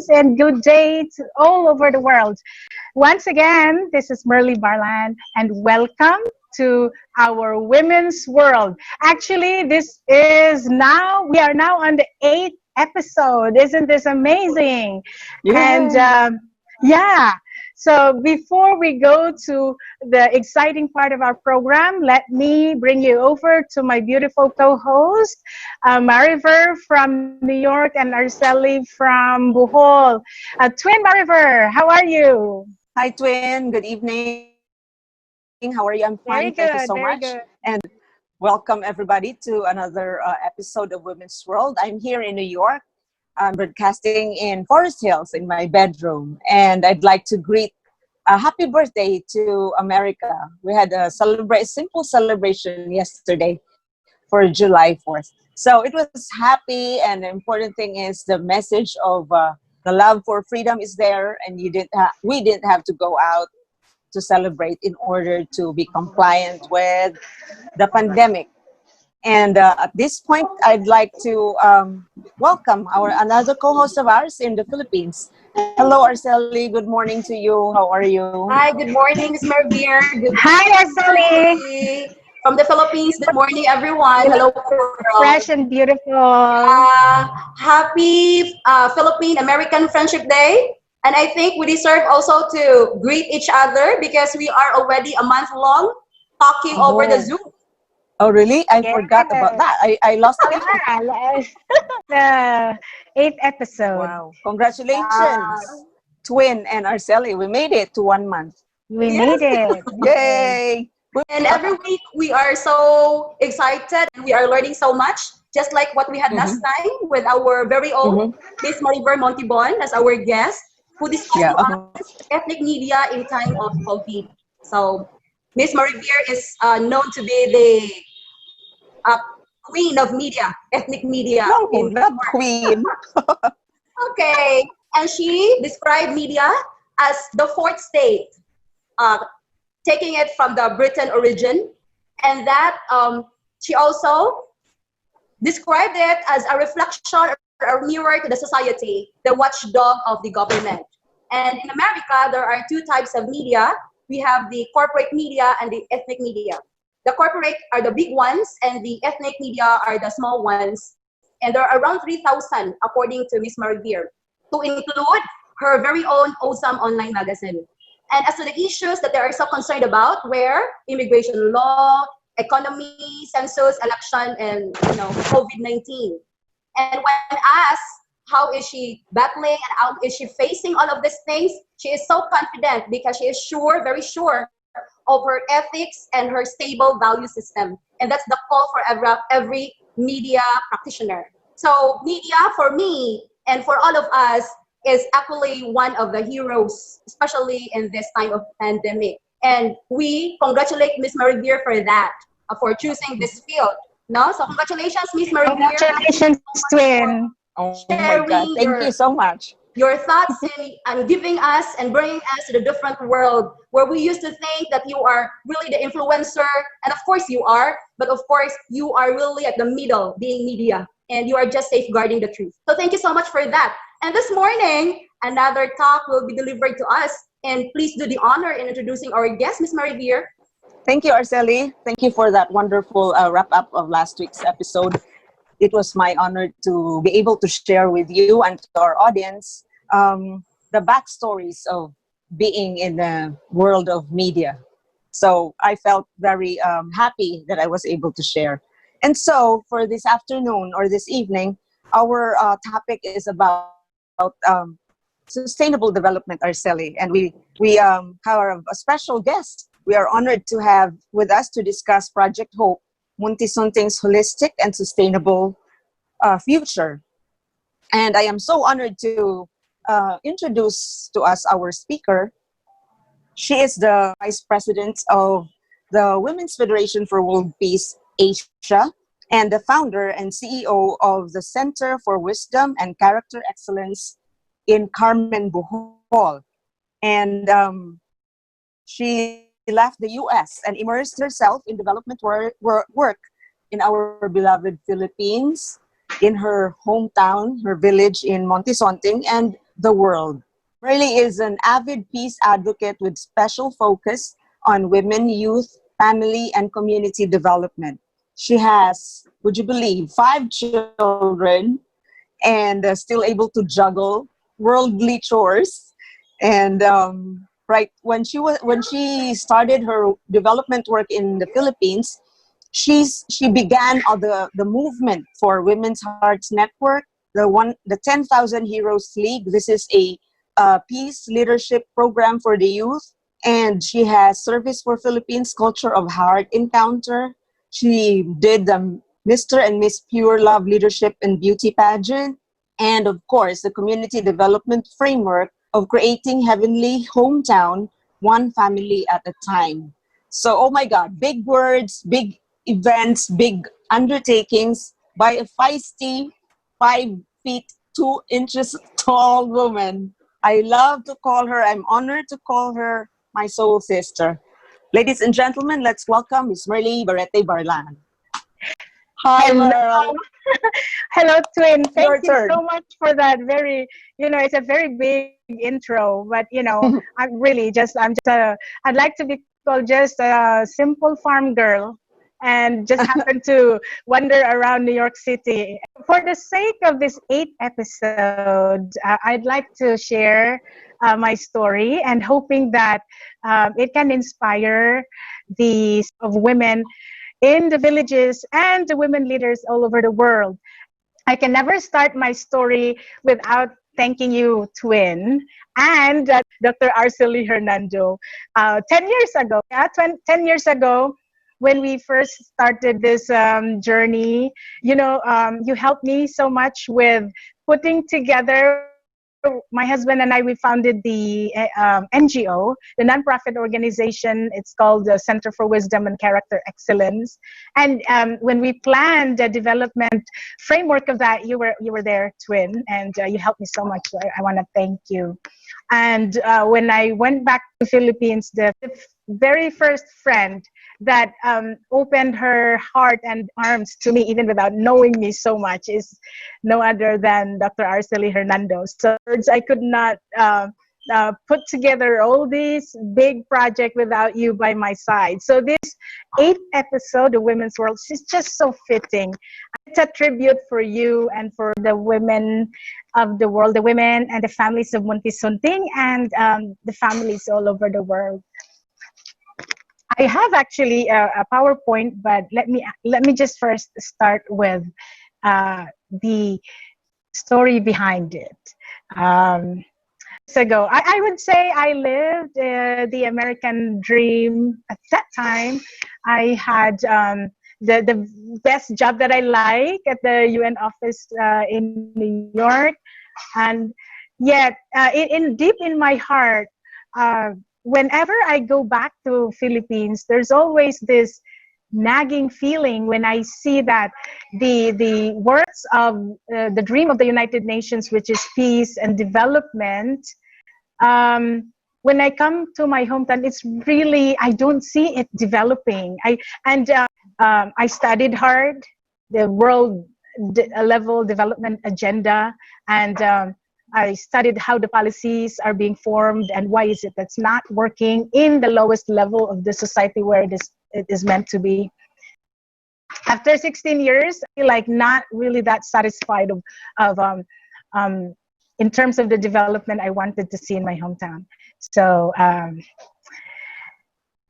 greetings and good day to all over the world. Once again, this is Barlaan, and welcome to our women's world. Actually, we are now on the eighth episode. Isn't this amazing? And Yeah. yeah, so before we go to the exciting part of our program, let me bring you over to my beautiful co-host, Marivir from New York and Arceli from Bohol. Twin Marivir, how are you? Hi, Twin. Good evening. How are you? I'm fine. Thank you so Very much. good, very And good. welcome everybody to another episode of Women's World. I'm here in New York. I'm broadcasting in Forest Hills in my bedroom. And I'd like to greet a happy birthday to America. We had a simple celebration yesterday for July 4th. So it was happy, and the important thing is the message of the love for freedom is there, and we didn't have to go out to celebrate in order to be compliant with the pandemic. And at this point, I'd like to welcome our another co-host of ours in the Philippines. Hello, Arceli. Good morning to you. How are you? Hi, good morning, Ms. Marivir. Good Hi, Arceli. morning from the Philippines. Good morning, everyone. You Hello, look world. fresh and beautiful. Happy Philippine American Friendship Day. And I think we deserve also to greet each other because we are already a month long talking over the Oh, Zoom. oh, really? I Yes. forgot about that. I lost count. Yeah, the eighth episode. Wow. Congratulations, Twin and Arceli. We made it to 1 month. We Yes. made it. Yay! And every week we are so excited and we are learning so much, just like what we had last Mm-hmm. time with our very own Mm-hmm. Miss Marivir Montebon as our guest, who discussed Yeah. to us ethnic media in time of COVID. So Miss Marivir is known to be the queen of media, ethnic media No, in New not York. Queen. Okay, and she described media as the fourth state, uh, taking it from the Britain origin, and that she also described it as a reflection or a mirror to the society, the watchdog of the government. And in America, there are two types of media. We have the corporate media and the ethnic media. The corporate are the big ones, and the ethnic media are the small ones. And there are around 3,000, according to Ms. Marivir, to include her very own awesome online magazine. And as to the issues that they are so concerned about, where immigration law, economy, census, election, and COVID-19. And when asked how is she battling and how is she facing all of these things, she is so confident because she is sure, very sure, of her ethics and her stable value system. And that's the call for every media practitioner. So media for me and for all of us is actually one of the heroes, especially in this time of pandemic. And we congratulate Miss Marivir for that, for choosing this field. No, so congratulations, Miss Marivir. Congratulations, twin. Oh my God. Sharing Thank you so much. your thoughts and giving us and bringing us to the different world where we used to think that you are really the influencer, and of course you are, but of course you are really at the middle being media, and you are just safeguarding the truth. So thank you so much for that. And this morning another talk will be delivered to us, and please do the honor in introducing our guest, Miss Marivir. Thank you, Arceli. Thank you for that wonderful wrap up of last week's episode. It was my honor to be able to share with you and to our audience the backstories of being in the world of media. So I felt very happy that I was able to share. And so for this afternoon or this evening, our topic is about sustainable development, Arceli. And we have a special guest. We are honored to have with us to discuss Project Hope, Montesunting's holistic and sustainable future. And I am so honored to introduce to us our speaker. She is the Vice President of the Women's Federation for World Peace Asia and the founder and CEO of the Center for Wisdom and Character Excellence in Carmen, Bohol. And she left the US and immersed herself in development work in our beloved Philippines, in her hometown, her village in Montesunting, and the world. Really is an avid peace advocate with special focus on women, youth, family, and community development. She has, would you believe, 5 children and still able to juggle worldly chores. And right when she started her development work in the Philippines, she began the movement for Women's Hearts Network, the 10,000 Heroes League. This is a peace leadership program for the youth, and she has Service for Philippines Culture of Heart Encounter. She did the Mr. and Miss Pure Love Leadership and Beauty pageant, and of course the community development framework of creating heavenly hometown one family at a time. So, oh my God, big words, big events, big undertakings by a feisty 5 feet 2 inches tall woman. I love to call her, I'm honored to call her my soul sister. Ladies and gentlemen, let's welcome Miss Merly Barrete Barlaan. Hi, Hello. Merle. Hello, twin. Thank Your you turn. so much for that very, it's a very big intro, but I'd like to be called just a simple farm girl and just happen to wander around New York City. For the sake of this 8th episode, I'd like to share my story and hoping that it can inspire the of women in the villages and the women leaders all over the world. I can never start my story without thanking you, twin, and Dr. Arceli Hernando. 10 years ago, 10 years ago, when we first started this journey, you helped me so much with putting together. My husband and I, we founded the NGO, the nonprofit organization. It's called the Center for Wisdom and Character Excellence. And when we planned the development framework of that, you were there, twin, and you helped me so much. So I want to thank you. And when I went back to Philippines, the very first friend that opened her heart and arms to me, even without knowing me so much, is no other than Dr. Arceli Hernando. So words, I could not put together all these big project without you by my side. So this 8th episode of Women's World is just so fitting. It's a tribute for you and for the women of the world, the women and the families of Montesunting and the families all over the world. I have actually a PowerPoint, but let me just first start with the story behind it. Ago, I would say I lived the American dream at that time. I had the best job that I like at the UN office in New York, and yet deep in my heart, whenever I go back to Philippines, there's always this nagging feeling when I see that the words of the dream of the United Nations, which is peace and development, when I come to my hometown, it's really, I don't see it developing. I studied hard the world level development agenda, and I studied how the policies are being formed and why is it that's not working in the lowest level of the society where it is meant to be. After 16 years, I feel like not really that satisfied in terms of the development I wanted to see in my hometown. So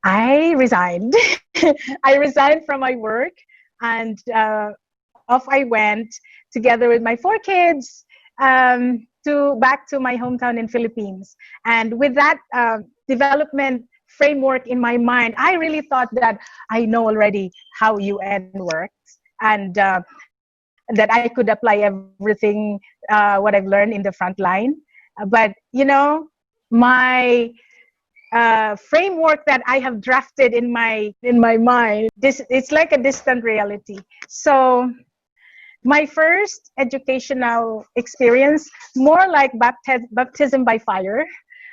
I resigned. I resigned from my work, and off I went together with my 4 kids back to my hometown in Philippines. And with that development framework in my mind, I really thought that I know already how UN works, and that I could apply everything what I've learned in the front line. But my framework that I have drafted in my mind, it's like a distant reality. So my first educational experience, more like baptism by fire,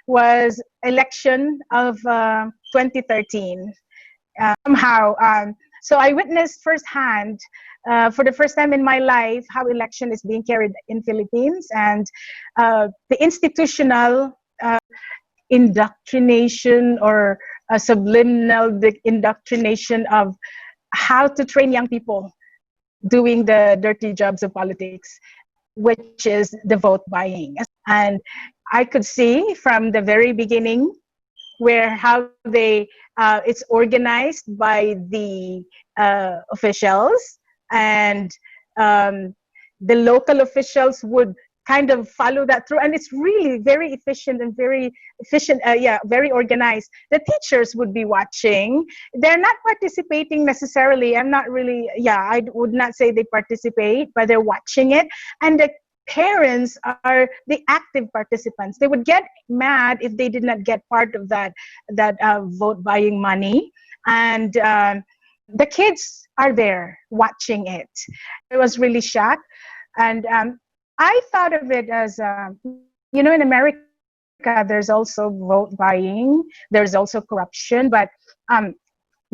was election of 2013. So I witnessed firsthand for the first time in my life how election is being carried in Philippines, and the institutional indoctrination or subliminal indoctrination of how to train young people doing the dirty jobs of politics, which is the vote buying. And I could see from the very beginning where how they it's organized by the officials, and the local officials would kind of follow that through, and it's really very efficient and very efficient, very organized. The teachers would be watching. They're not participating necessarily. I'm not really, I would not say they participate, but they're watching it. And the parents are the active participants. They would get mad if they did not get part of that vote buying money, and the kids are there watching it. I was really shocked, and I thought of it as in America there's also vote buying, there's also corruption, but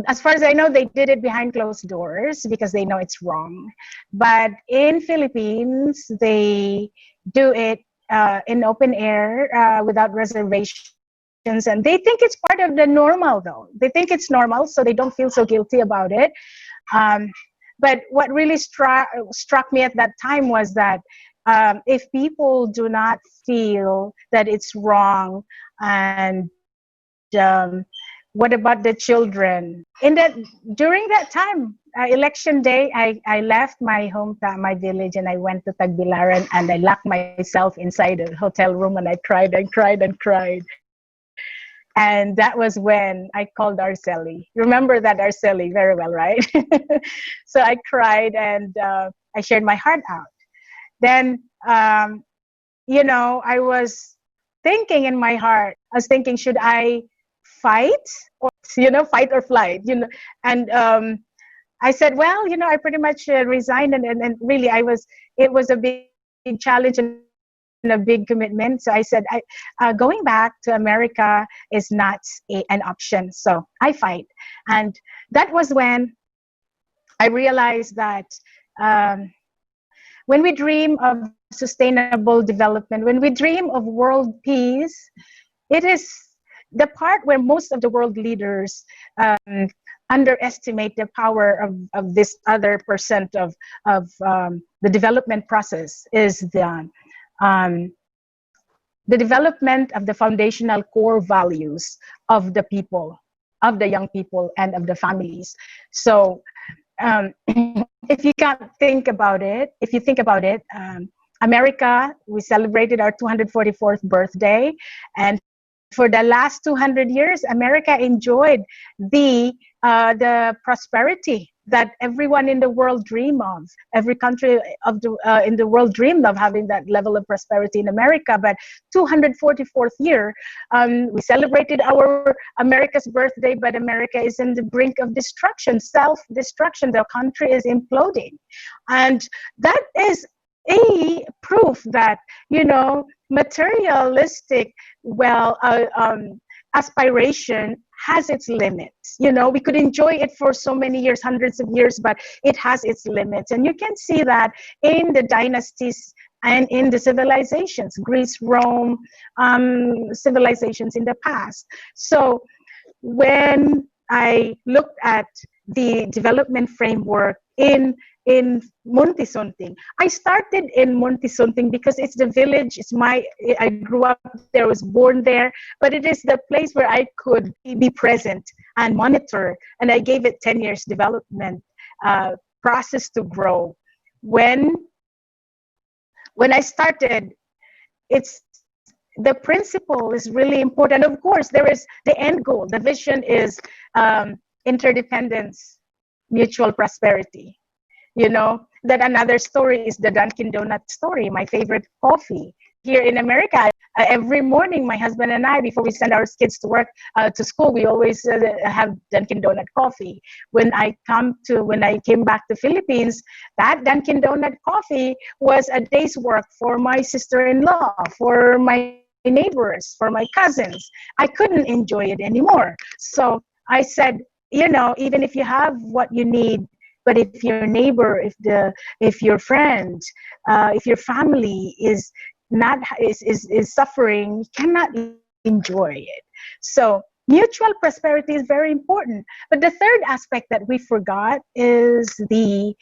as far as I know, they did it behind closed doors because they know it's wrong. But in Philippines, they do it in open air without reservations. And they think it's part of the normal, though. They think it's normal, so they don't feel so guilty about it. But what really struck me at that time was that if people do not feel that it's wrong, and what about the children? During that time, election day, I left my hometown, my village, and I went to Tagbilaran, and I locked myself inside a hotel room, and I cried and cried and cried. And that was when I called Arceli. Remember that Arceli very well, right? So I cried, and I shared my heart out. Then, I was thinking in my heart, should I fight or fight or flight, and I said, well, I pretty much resigned, and really it was a big challenge and a big commitment. So I said, going back to America is not an option, so I fight. And that was when I realized that when we dream of sustainable development, when we dream of world peace, it is the part where most of the world leaders underestimate the power of this other percent of the development process is the development of the foundational core values of the people, of the young people, and of the families. So if you think about it, America, we celebrated our 244th birthday, and for the last 200 years, America enjoyed the prosperity that everyone in the world dream of. Every country in the world dreamed of having that level of prosperity in America. But 244th year, we celebrated our America's birthday, but America is in the brink of destruction, self-destruction. The country is imploding, and that is a proof that materialistic aspiration has its limits. We could enjoy it for so many years, hundreds of years, but it has its limits. And you can see that in the dynasties and in the civilizations, Greece, Rome, civilizations in the past. So when I looked at the development framework in Montesunting, I started in Montesunting because it's the village. I grew up there, was born there, but it is the place where I could be present and monitor. And I gave it 10 years development process to grow. When I started, the principle is really important. Of course, there is the end goal. The vision is interdependence, mutual prosperity. That another story is the Dunkin' Donut story, my favorite coffee. Here in America, every morning, my husband and I, before we send our kids to work, to school, we always have Dunkin' Donut coffee. When I came back to Philippines, that Dunkin' Donut coffee was a day's work for my sister-in-law, for my neighbors, for my cousins. I couldn't enjoy it anymore. So I said, even if you have what you need, But if your neighbor, if your friend, if your family is not is suffering, you cannot enjoy it. So mutual prosperity is very important. But the third aspect that we forgot is the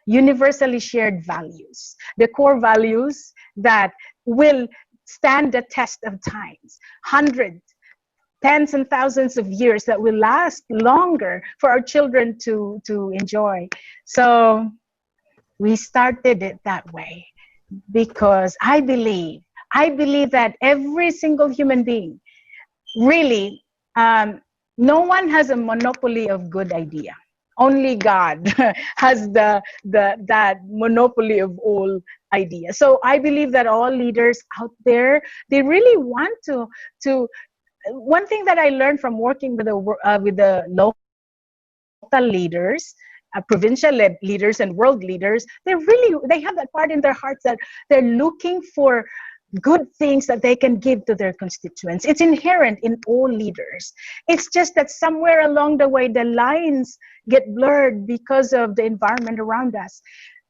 universally shared values, the core values that will stand the test of times, hundreds, tens and thousands of years, that will last longer for our children to enjoy. So we started it that way because I believe that every single human being really, no one has a monopoly of good idea. Only God has the that monopoly of all ideas. So I believe that all leaders out there, they really want to. One thing that I learned from working with the local leaders, provincial leaders, and world leaders, they have that part in their hearts that they're looking for good things that they can give to their constituents. It's inherent in all leaders. It's just that somewhere along the way, the lines get blurred because of the environment around us.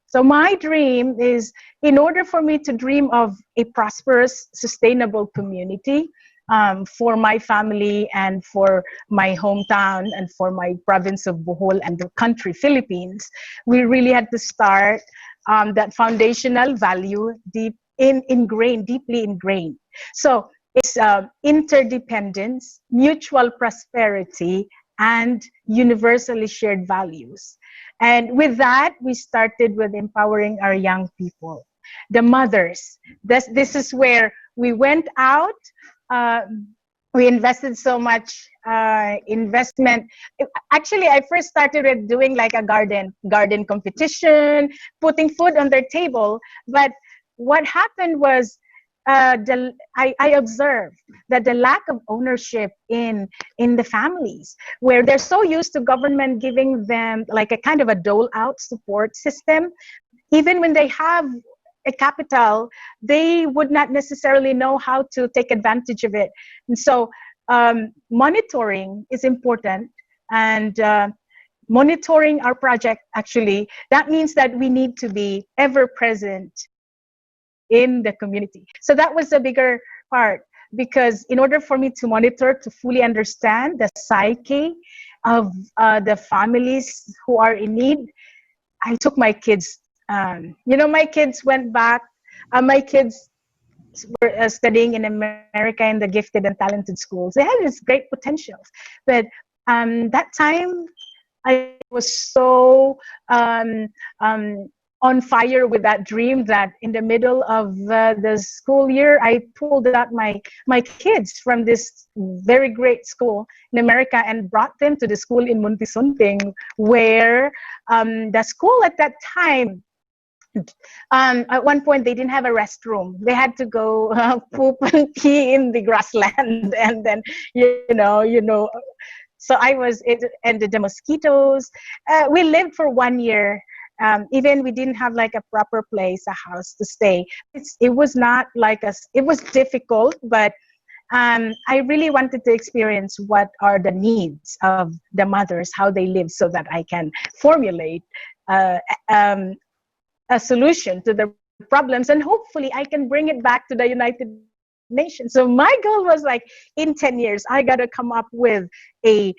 So my dream is, in order for me to dream of a prosperous, sustainable community, for my family and for my hometown and for my province of Bohol and the country, Philippines, we really had to start that foundational value deeply ingrained. So it's interdependence, mutual prosperity, and universally shared values. And with that, we started with empowering our young people, the mothers. This is where we went out. Uh, we invested so much investment. Actually, I first started with doing like a garden competition, putting food on their table. But what happened was, I observed that the lack of ownership in the families, where they're so used to government giving them like a kind of a dole out support system, even when they have a capital, they would not necessarily know how to take advantage of it. And so monitoring is important, and monitoring our project, actually, that means that we need to be ever present in the community. So that was a bigger part, because in order for me to monitor, to fully understand the psyche of the families who are in need, I took my kids. My kids went back. My kids were studying in America in the gifted and talented schools. They had this great potentials, but that time I was so on fire with that dream that in the middle of the school year, I pulled out my kids from this very great school in America and brought them to the school in Montesunting, where the school at that time, at one point they didn't have a restroom. They had to go poop and pee in the grassland, and then so I was it, and the mosquitoes. We lived for 1 year. Even we didn't have like a proper place, a house to stay. It was not like us. It was difficult, but I really wanted to experience what are the needs of the mothers, how they live, so that I can formulate uh, um, a solution to the problems, and hopefully I can bring it back to the United Nations. So my goal was like, in 10 years, I got to come up with a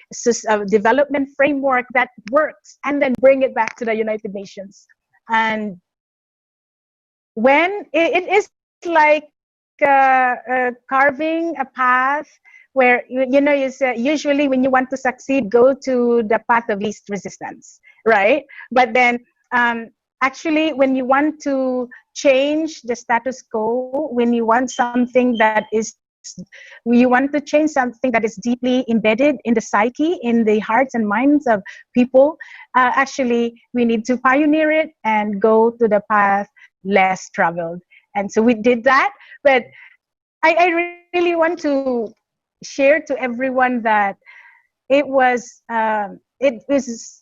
development framework that works, and then bring it back to the United Nations. And when it is like carving a path where you say, usually when you want to succeed, go to the path of least resistance, right? But then actually, when you want to change the status quo, when you want something you want to change something that is deeply embedded in the psyche, in the hearts and minds of people, actually, we need to pioneer it and go to the path less traveled. And so we did that. But I really want to share to everyone that it was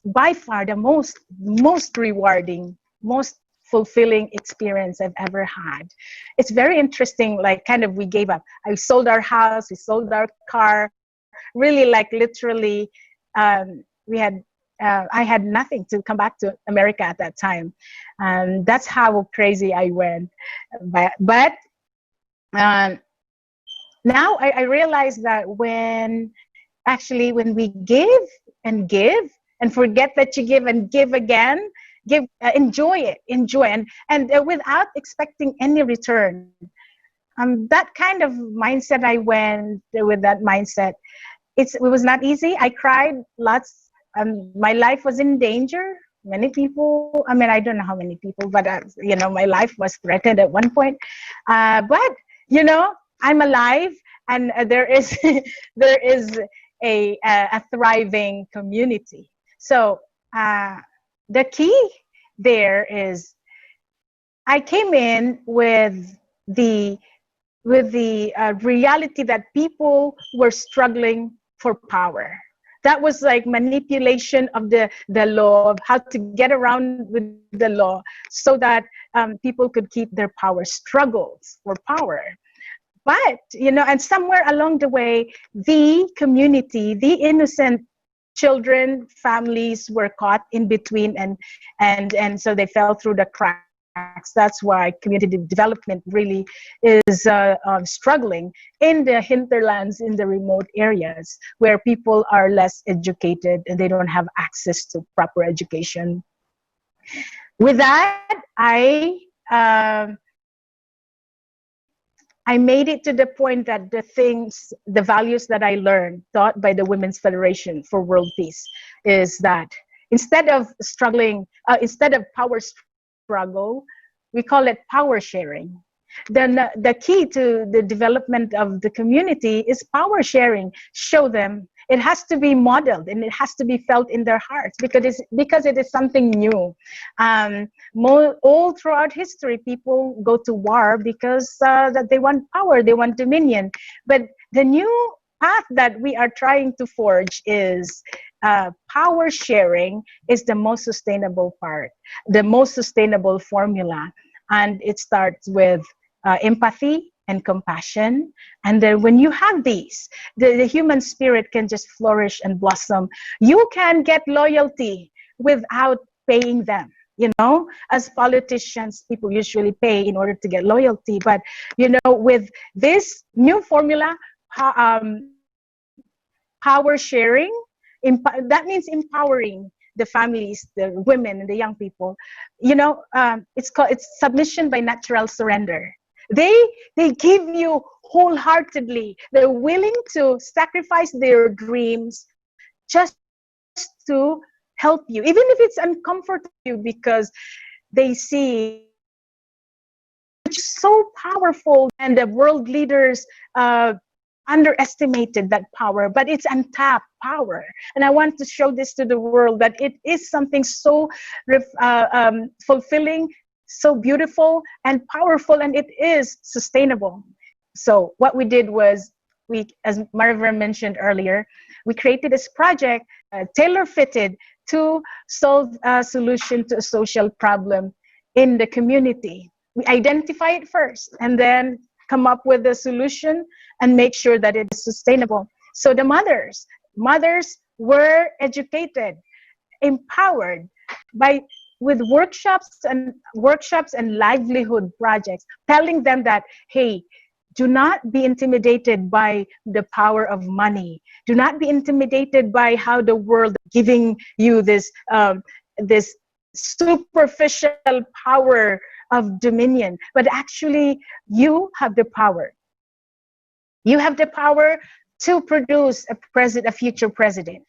by far the most rewarding, most fulfilling experience I've ever had. It's very interesting. Like, kind of, we gave up. I sold our house, we sold our car. Really, like, literally, we had I had nothing to come back to America at that time. That's how crazy I went. But um, now I realize that when we give and forget that you give and give again, enjoy it, and without expecting any return. That kind of mindset, I went with that mindset. It was not easy. I cried lots. My life was in danger. Many people, I mean, I don't know how many people, but my life was threatened at one point. But I'm alive, and there is there is a thriving community. So the key there is I came in the with the reality that people were struggling for power. That was like manipulation of the law, of how to get around with the law, so that people could keep their power, struggles for power. But and somewhere along the way, the community, the innocent children, families were caught in between, and so they fell through the cracks. That's why community development really is struggling in the hinterlands, in the remote areas where people are less educated and they don't have access to proper education. With that, I made it to the point that the values that I learned, taught by the Women's Federation for World Peace, is that instead of power struggle, we call it power sharing. Then the key to the development of the community is power sharing. Show them. It has to be modeled and it has to be felt in their hearts, because it is something new. All throughout history, people go to war because that they want power, they want dominion. But the new path that we are trying to forge is power sharing is the most sustainable part, the most sustainable formula. And it starts with empathy and compassion. And then when you have these, the human spirit can just flourish and blossom. You can get loyalty without paying them. As politicians, people usually pay in order to get loyalty. But, with this new formula, power sharing, that means empowering the families, the women, and the young people. It's submission by natural surrender. They give you wholeheartedly. They're willing to sacrifice their dreams just to help you, even if it's uncomfortable to you, because they see so powerful, and the world leaders underestimated that power, but it's untapped power. And I want to show this to the world, that it is something so fulfilling, so beautiful and powerful, and it is sustainable. So what we did was, as Marivir mentioned earlier, we created this project tailor-fitted to solve a solution to a social problem in the community. We identify it first and then come up with a solution and make sure that it is sustainable. So the mothers were educated, empowered with workshops and livelihood projects, telling them that, hey, do not be intimidated by the power of money. Do not be intimidated by how the world is giving you this superficial power of dominion. But actually, you have the power. You have the power to produce a future president.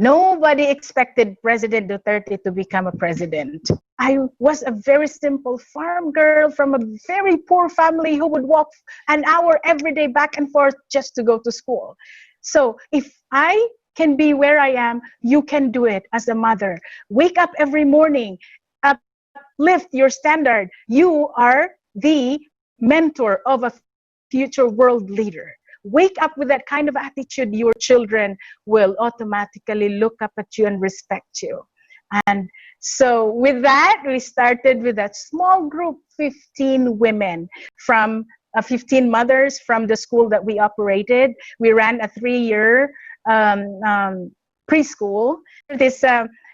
Nobody expected President Duterte to become a president. I was a very simple farm girl from a very poor family who would walk an hour every day back and forth just to go to school. So if I can be where I am, you can do it as a mother. Wake up every morning, uplift your standard. You are the mentor of a future world leader. Wake up with that kind of attitude, your children will automatically look up at you and respect you. And so with that, we started with a small group, 15 women from 15 mothers from the school that we operated. We ran a 3-year preschool. This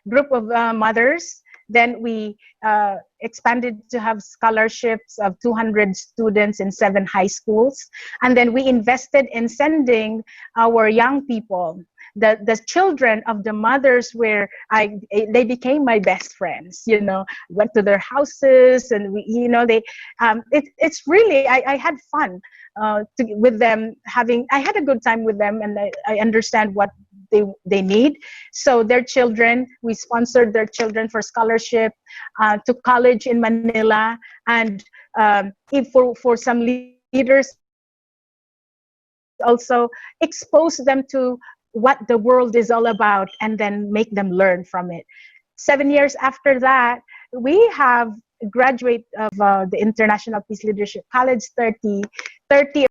group of mothers, then we expanded to have scholarships of 200 students in 7 high schools. And then we invested in sending our young people, the children of the mothers, where they became my best friends. Went to their houses, and it's really, I had fun with them. I had a good time with them, and I understand what they need. So their children, we sponsored their children for scholarship to college in Manila, and if for some leaders also expose them to what the world is all about, and then make them learn from it. 7 years after that, we have graduate of the International Peace Leadership College, 30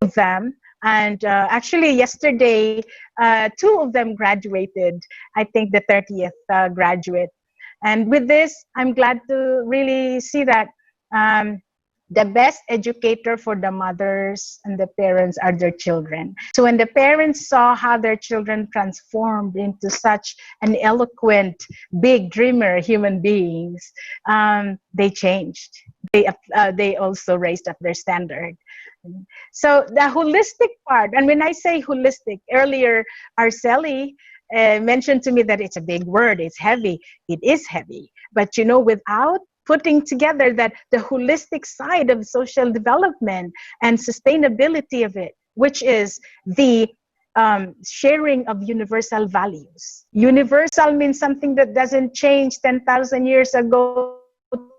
of them. And actually yesterday, 2 of them graduated. I think the 30th graduate. And with this, I'm glad to really see that the best educator for the mothers and the parents are their children. So when the parents saw how their children transformed into such an eloquent, big dreamer human beings, they changed. They also raised up their standard. So the holistic part, and when I say holistic, earlier Arceli mentioned to me that it's a big word, it's heavy. It is heavy, but without putting together that the holistic side of social development and sustainability of it, which is the sharing of universal values. Universal means something that doesn't change 10,000 years ago,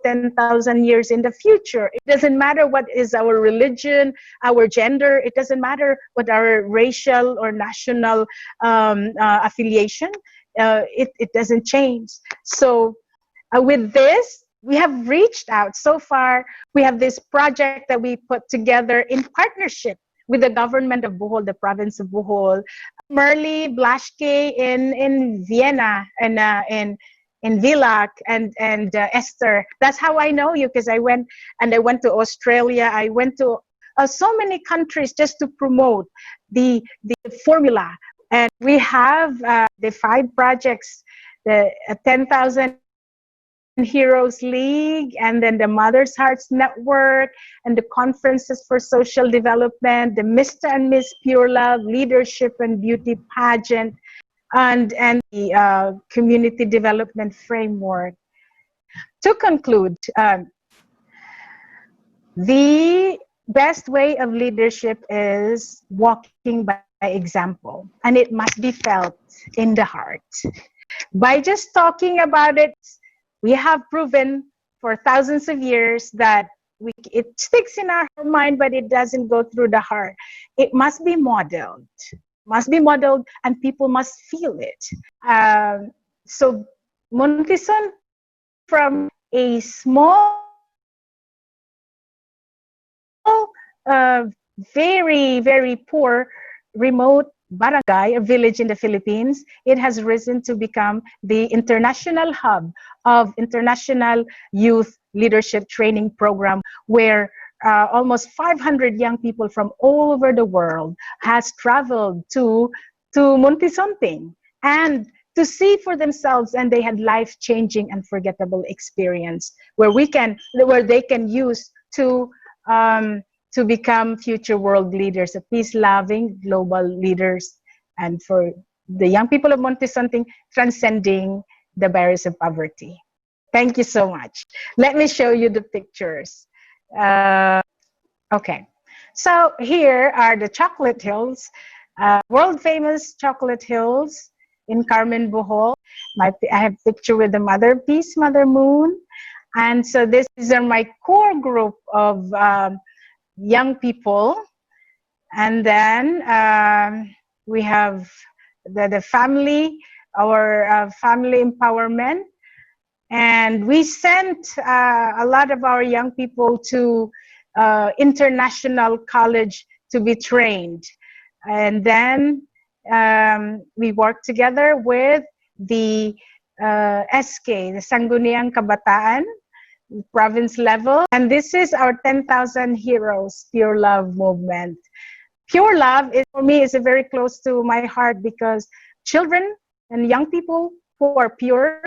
10,000 years in the future. It doesn't matter what is our religion, our gender. It doesn't matter what our racial or national affiliation. It doesn't change. So with this, we have reached out. So far, we have this project that we put together in partnership with the government of Bohol, the province of Bohol, Merly Blaschke in Vienna, and in Villach, and Esther. That's how I know you, because I went to Australia. I went to so many countries just to promote the formula. And we have the 5 projects, the 10,000 Heroes League, and then the Mother's Hearts Network, and the Conferences for Social Development, the Mr. and Miss Pure Love Leadership and Beauty Pageant, and the Community Development Framework. To conclude, the best way of leadership is walking by example, and it must be felt in the heart. By just talking about it, we have proven for thousands of years that it sticks in our mind, but it doesn't go through the heart. It must be modeled. And people must feel it. So Montebon, from a small, very, very poor, remote barangay, a village in the Philippines, it has risen to become the international hub of international youth leadership training program, where almost 500 young people from all over the world has traveled to Montesunting and to see for themselves, and they had life-changing, unforgettable experience where they can use to become future world leaders, peace-loving global leaders, and for the young people of Montesunting, transcending the barriers of poverty. Thank you so much. Let me show you the pictures. Okay, so here are the chocolate hills, world famous chocolate hills in Carmen, Bohol. I have a picture with the Mother Peace, Mother Moon. And so these are my core group of young people. And then we have the family, our family empowerment. And we sent a lot of our young people to international college to be trained. And then we worked together with the SK, the Sangguniang Kabataan, province level. And this is our 10,000 Heroes Pure Love movement. Pure love, for me, is very close to my heart, because children and young people who are pure,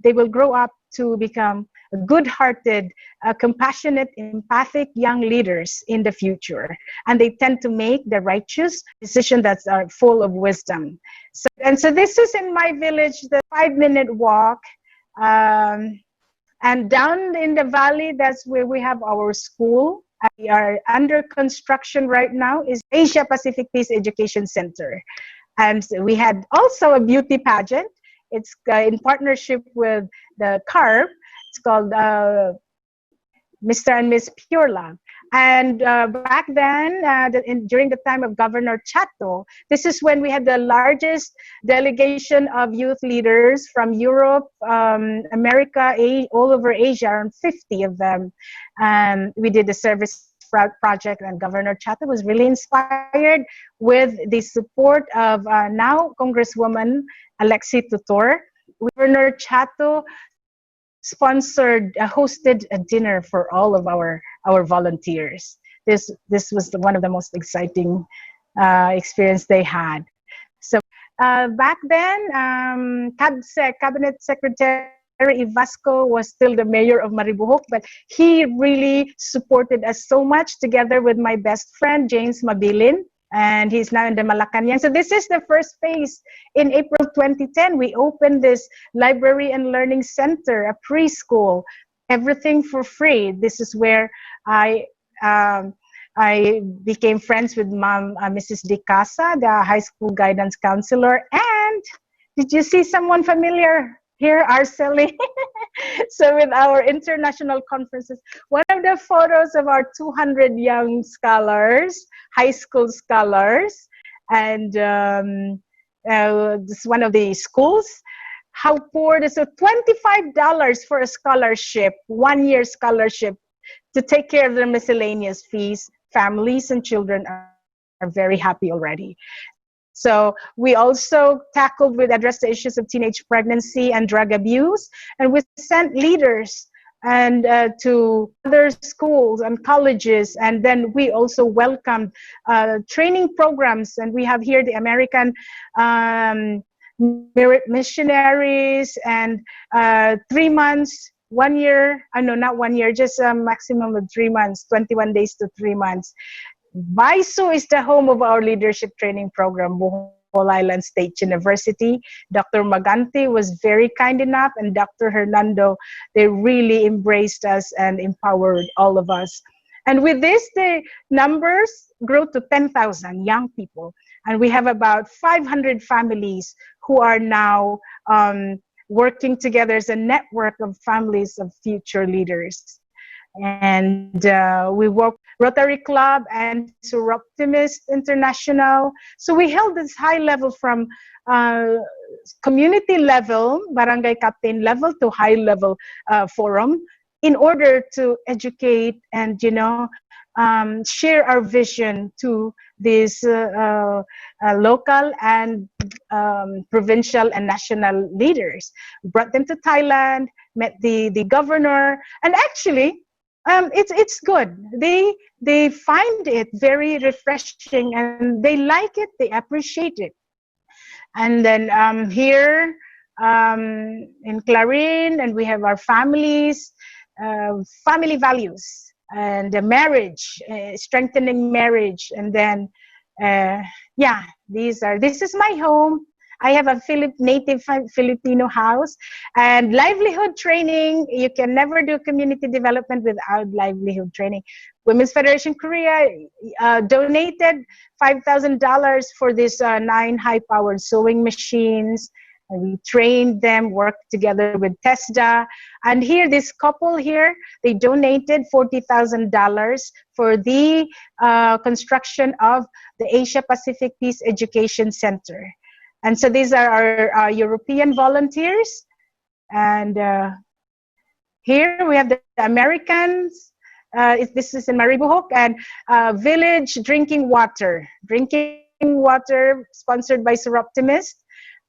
they will grow up to become good-hearted, compassionate, empathic young leaders in the future. And they tend to make the righteous decisions that are full of wisdom. So this is in my village, the 5-minute walk. And down in the valley, that's where we have our school. We are under construction right now is Asia Pacific Peace Education Center. And we had also a beauty pageant. It's in partnership with the CARP. It's called Mr. and Miss Pure Love. And back then, during the time of Governor Chato, this is when we had the largest delegation of youth leaders from Europe, America, all over Asia, around 50 of them. We did the service project, and Governor Chato was really inspired with the support of now Congresswoman Alexi Tutor. Governor Chato hosted a dinner for all of our volunteers. This was one of the most exciting experience they had. So back then, Cabinet Secretary Ivasco was still the mayor of Maribohok, but he really supported us so much, together with my best friend James Mabilin, and he's now in the Malacanang. So this is the first phase. In April 2010, we opened this library and learning center, a preschool, everything for free. This is where I became friends with Mrs. De Casa, the high school guidance counselor. And did you see someone familiar here, Arceli? So with our international conferences, one of the photos of our 200 young scholars, high school scholars, and this is one of the schools. How poor this is, $25 for a scholarship, 1-year scholarship, to take care of their miscellaneous fees. Families and children are very happy already. So we also addressed the issues of teenage pregnancy and drug abuse, and we sent leaders and to other schools and colleges, and then we also welcomed training programs, and we have here the American missionaries, and 3 months, 1 year, no, not 1 year, just a maximum of 3 months, 21 days to 3 months. BISU is the home of our leadership training program, Bohol Island State University. Dr. Magante was very kind enough, and Dr. Hernando, they really embraced us and empowered all of us. And with this, the numbers grew to 10,000 young people. And we have about 500 families who are now working together as a network of families of future leaders. And we work Rotary Club and Suroptimist International. So we held this high level from community level, barangay captain level, to high level forum, in order to educate and, share our vision to these local and provincial and national leaders. We brought them to Thailand, met the governor, and actually, it's good. They find it very refreshing, and they like it. They appreciate it. And then here in Clarin, and we have our families, family values, and marriage, strengthening marriage, and then this is my home. I have a native Filipino house, and livelihood training. You can never do community development without livelihood training. Women's Federation Korea donated $5,000 for this 9 high-powered sewing machines. And we trained them, worked together with TESDA. And here, this couple here, they donated $40,000 for the construction of the Asia Pacific Peace Education Center. And so these are our European volunteers. And here we have the Americans. This is in Maribohok, and village drinking water sponsored by Suroptimist,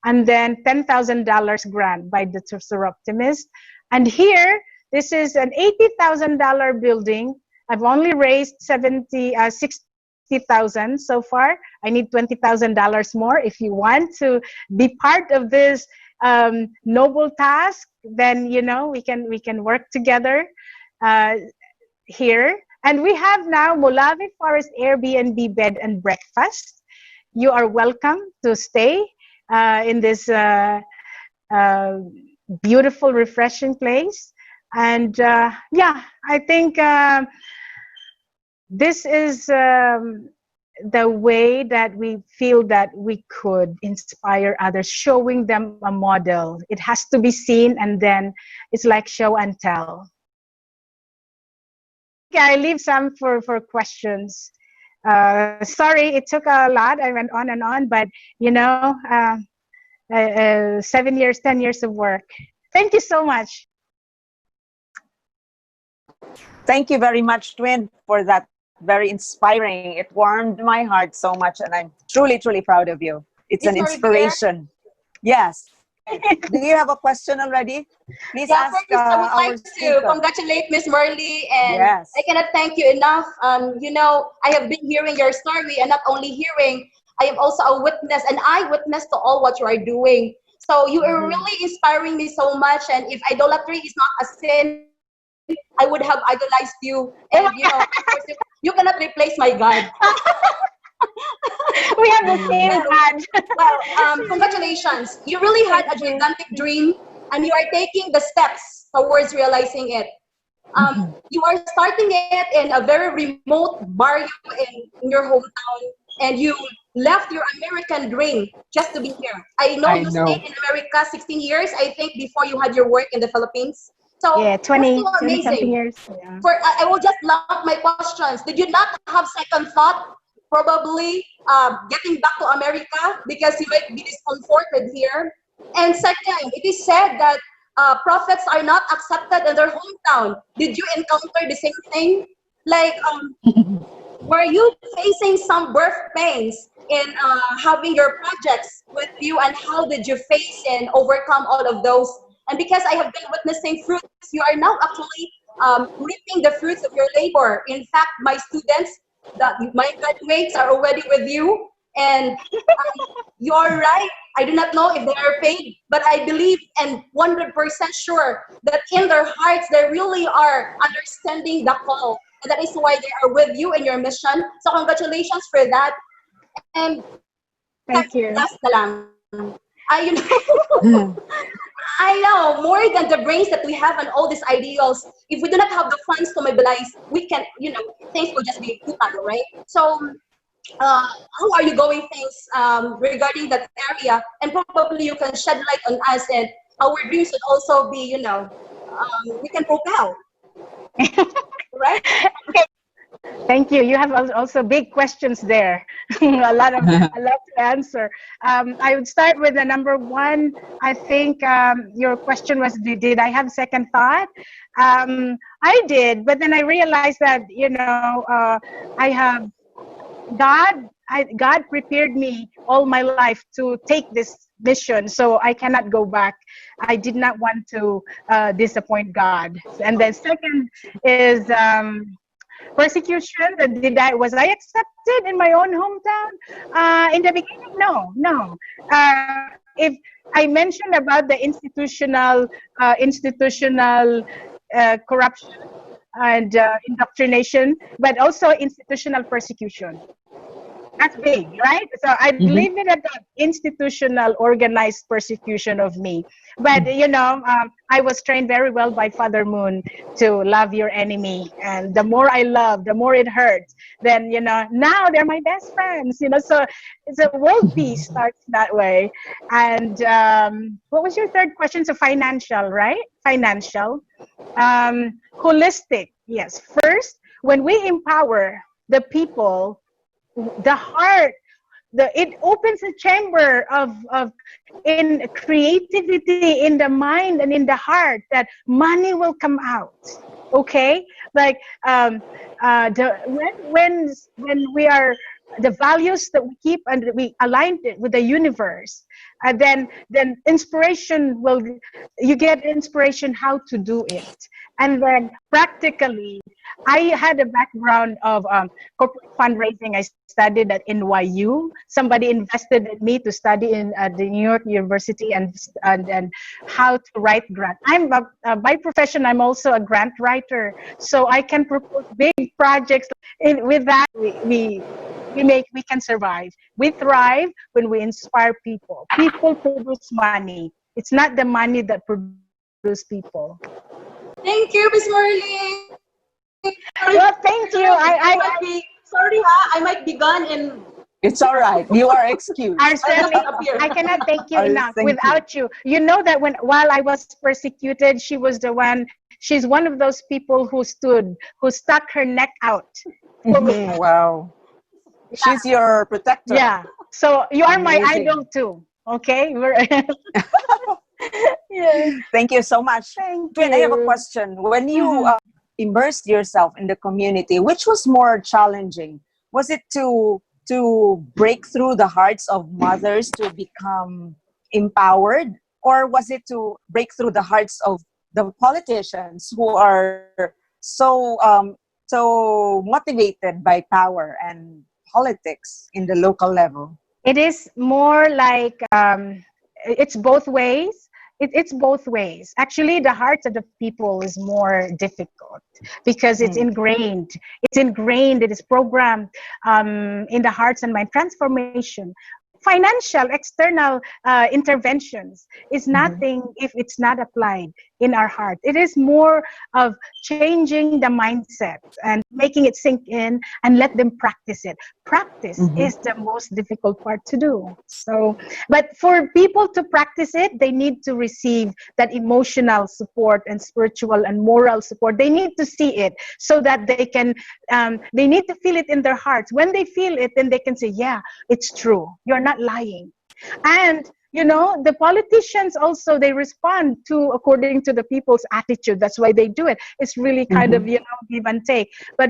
and then $10,000 grant by the Suroptimist. And here, this is an $80,000 building. I've only raised $60,000 so far. I need $20,000 more. If you want to be part of this noble task, then we can work together here. And we have now Molave Forest Airbnb bed and breakfast. You are welcome to stay in this beautiful, refreshing place. And I think this is the way that we feel that we could inspire others, showing them a model. It has to be seen, and then it's like show and tell. Okay, I leave some for questions. Sorry, it took a lot. I went on and on, but 7 years, 10 years of work. Thank you so much. Thank you very much, Twin, for that very inspiring. It warmed my heart so much, and I'm truly, truly proud of you. It's an inspiration. Yes. Do you have a question already? Please ask I would our like speaker. to congratulate Miss Marley, and Yes. I cannot thank you enough. I have been hearing your story, and not only hearing, I am also a witness, an eyewitness to all what you are doing. So you are really inspiring me so much, and if idolatry is not a sin, I would have idolized you. And of course, you cannot replace my God. We have the same God. Well, congratulations. You really had a gigantic dream, and you are taking the steps towards realizing it. You are starting it in a very remote barrio in your hometown, and you left your American dream just to be here. I know you stayed in America 16 years, I think, before you had your work in the Philippines. So Yeah, 20 that's so amazing. something years. Yeah. I will just lump my questions. Did you not have second thought, probably getting back to America because you might be discomforted here? And second, it is said that prophets are not accepted in their hometown. Did you encounter the same thing? Like, were you facing some birth pains in having your projects with you, and how did you face and overcome all of those? And because I have been witnessing fruits, you are now actually reaping the fruits of your labor. In fact, my students, my graduates are already with you, and you're right. I do not know if they are paid, but I believe and 100% sure that in their hearts they really are understanding the call, and that is why they are with you in your mission. So congratulations for that. And Thank you. last na lang. I know, more than the brains that we have and all these ideals, if we do not have the funds to mobilize, we can, things will just be futile, right? So, how are you going things regarding that area? And probably you can shed light on us, and our dreams would also be, we can propel, right? Thank you. You have also big questions there. a lot to answer. I would start with the number one. I think your question was, did I have second thought? I did, but then I realized that I have God prepared me all my life to take this mission, so I cannot go back. I did not want to disappoint God. And then second is persecution. Was I accepted in my own hometown? In the beginning, no. If I mentioned about the institutional corruption and indoctrination, but also institutional persecution. That's big, right? So I leave it at that institutional, organized persecution of me. But, I was trained very well by Father Moon to love your enemy. And the more I love, the more it hurts. Then, now they're my best friends, So it's a world peace starts that way. And what was your third question? So financial, right? Financial. Holistic, yes. First, when we empower the people, the heart, it opens a chamber of in creativity in the mind and in the heart, that money will come out. Okay, like when we are the values that we keep and we align it with the universe, then inspiration will, you get inspiration how to do it. And then practically, I had a background of corporate fundraising. I studied at NYU. Somebody invested in me to study in the New York University, and how to write grant. By profession, I'm also a grant writer, so I can propose big projects. With that, we can survive. We thrive when we inspire people. People produce money. It's not the money that produce people. Thank you, Miss Marlene. Well, thank you. Sorry, I might be gone in. It's all right. You are excused. Arceli, Appear. I cannot thank you enough Thank you. without you. You know that while I was persecuted, she was the one. She's one of those people who stuck her neck out. Wow. She's your protector. Yeah. So you are my Amazing. idol too. Okay. Yeah. Thank you so much. Thank Twin, I have a you. question. When you immersed yourself in the community, which was more challenging? Was it to break through the hearts of mothers to become empowered, or was it to break through the hearts of the politicians who are so motivated by power and politics in the local level? It is more like it's both ways. It's both ways. Actually, the hearts of the people is more difficult because it's ingrained. It's ingrained. It is programmed in the hearts and mind. Transformation. Financial external interventions is nothing if it's not applied in our heart. It is more of changing the mindset and making it sink in and let them practice it. Practice is the most difficult part to do. So, but for people to practice it, they need to receive that emotional support and spiritual and moral support. They need to see it so that they can, they need to feel it in their hearts. When they feel it, then they can say, yeah, it's true. You're not lying. And the politicians also, they respond to according to the people's attitude. That's why they do it. It's really kind of give and take. But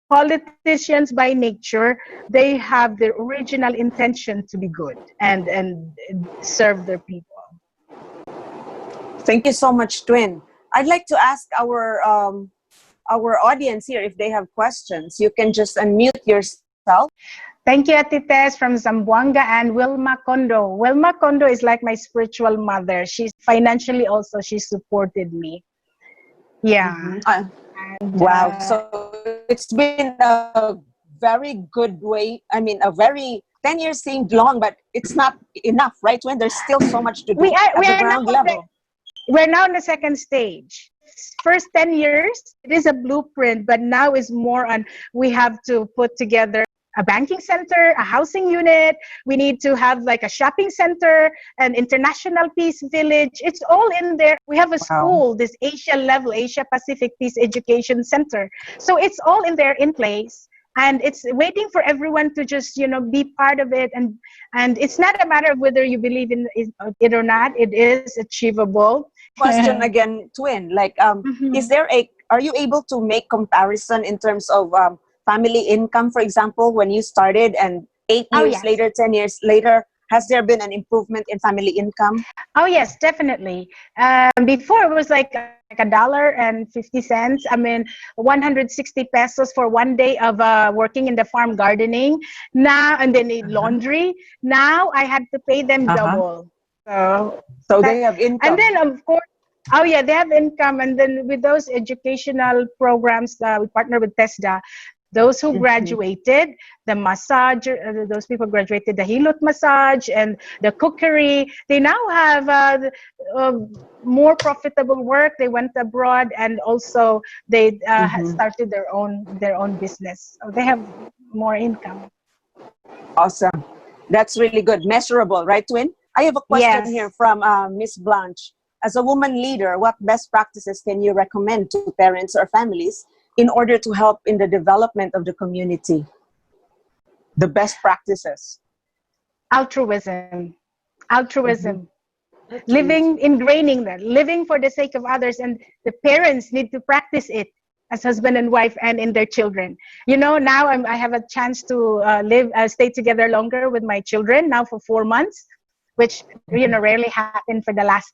politicians by nature, they have their original intention to be good and serve their people. Thank you so much, Twin. I'd like to ask our audience here if they have questions. You can just unmute yourself. Thank you, Ate Tess from Zamboanga, and Wilma Kondo. Wilma Kondo is like my spiritual mother. She's financially also, she supported me. Yeah. Wow. So it's been a very good way. I mean, 10 years seemed long, but it's not enough, right? When there's still so much to do at the ground level. We're now in the second stage. First 10 years, it is a blueprint, but now is more on, we have to put together a banking center, a housing unit. We need to have like a shopping center, an international peace village. It's all in there. We have a school, this Asia level, Asia Pacific Peace Education Center. So it's all in there in place. And it's waiting for everyone to just, be part of it. And it's not a matter of whether you believe in it or not. It is achievable. Question again, Twin, like, are you able to make comparison in terms of family income, for example, when you started and 8 years later, 10 years later, has there been an improvement in family income? Oh, yes, definitely. Before it was like $1.50. I mean, 160 pesos for one day of working in the farm gardening. Now, and then laundry. Now I had to pay them double. So they have income. And then, of course, they have income. And then with those educational programs, we partner with TESDA. Those who graduated, the massage, those people graduated the hilot massage and the cookery. They now have more profitable work. They went abroad and also they started their own business. So they have more income. Awesome. That's really good. Measurable, right, Twin? I have a question here from Miss Blanche. As a woman leader, what best practices can you recommend to parents or families in order to help in the development of the community? The best practices. Altruism. Living, ingraining that, living for the sake of others, and the parents need to practice it as husband and wife and in their children. Now I have a chance to stay together longer with my children now for 4 months. which rarely happened for the last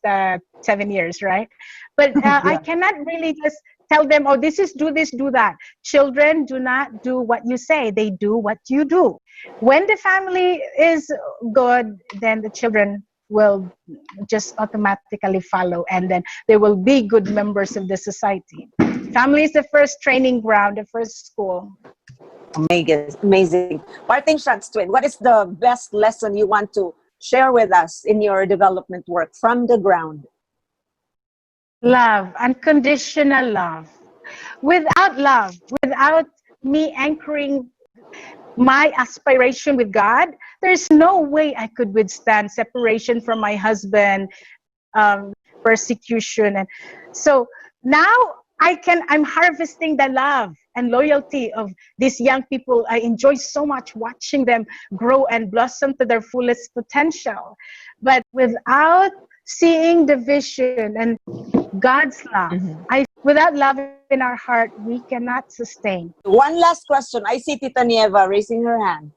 7 years, right? But I Yeah. cannot really just tell them, oh, this is do this, do that. Children do not do what you say; they do what you do. When the family is good, then the children will just automatically follow, and then they will be good members of the society. Family is the first training ground, the first school. Amazing. Amazing. Parting shots, twin. What is the best lesson you want to share with us in your development work from the ground? Love, unconditional love. Without love, without me anchoring my aspiration with God, there's no way I could withstand separation from my husband, persecution. And so now I'm harvesting the love and loyalty of these young people. I enjoy so much watching them grow and blossom to their fullest potential. But without seeing the vision and God's love, without love in our heart, we cannot sustain. One last question. I see Tita Nieva raising her hand.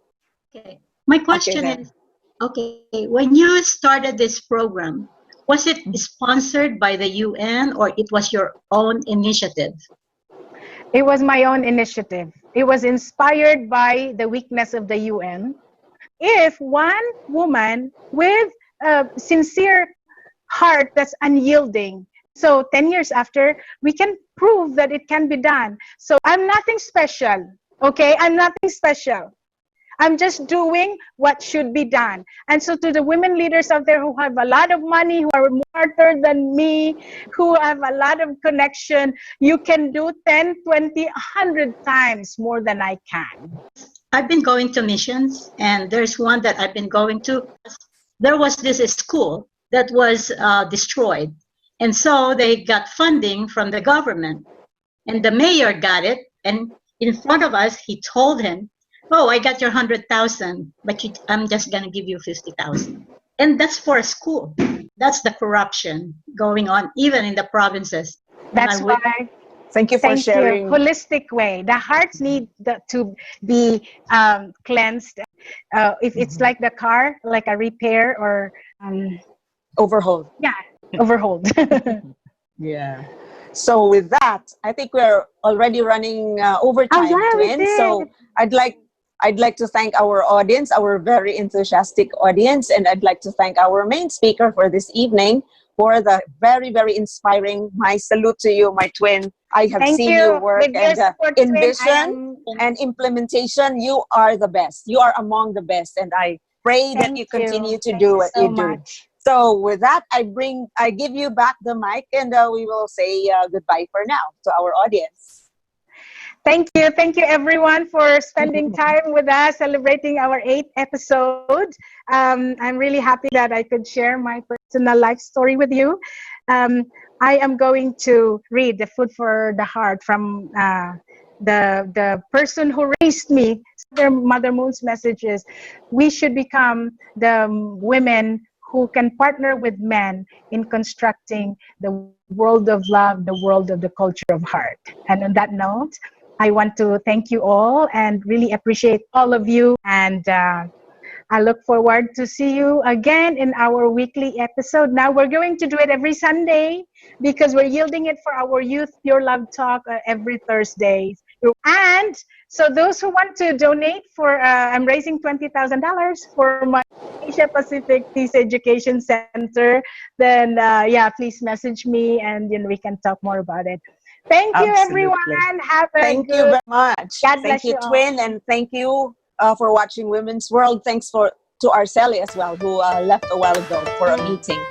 Okay. My Okay, question then. is, okay, when you started this program, was it sponsored by the UN or it was your own initiative? It was my own initiative. It was inspired by the weakness of the UN. If one woman with a sincere heart that's unyielding, so 10 years after, we can prove that it can be done. So I'm nothing special, okay? I'm nothing special. I'm just doing what should be done. And so to the women leaders out there who have a lot of money, who are smarter than me, who have a lot of connection, you can do 10, 20, 100 times more than I can. I've been going to missions, and there's one that I've been going to. There was this school that was destroyed. And so they got funding from the government. And the mayor got it. And in front of us, he told him, oh, I got your 100,000, but I'm just going to give you 50,000. And that's for a school. That's the corruption going on, even in the provinces. That's why. Thank you for sharing. Holistic way. The hearts need to be cleansed. If it's like the car, like a repair or Overhaul. Yeah, overhaul. Yeah. So with that, I think we're already running over time, twin. So I'd like to thank our audience, our very enthusiastic audience, and I'd like to thank our main speaker for this evening for the very, very inspiring. My salute to you, my twin. I have seen you work and in vision and implementation. You are the best. You are among the best, and I pray that you continue to do what you do. So with that, I give you back the mic, and we will say goodbye for now to our audience. Thank you everyone for spending time with us, celebrating our 8th episode. I'm really happy that I could share my personal life story with you. I am going to read the Food for the Heart from the person who raised me. Mother Moon's message is, we should become the women who can partner with men in constructing the world of love, the world of the culture of heart. And on that note, I want to thank you all and really appreciate all of you. And I look forward to see you again in our weekly episode. Now we're going to do it every Sunday because we're yielding it for our Youth Pure Love Talk every Thursday. And so those who want to donate for, I'm raising $20,000 for my Asia Pacific Peace Education Center. Then please message me and we can talk more about it. Thank you, everyone. Thank you very much. Thank you, twin, and thank you for watching Women's World. Thanks to Arceli as well, who left a while ago for a meeting.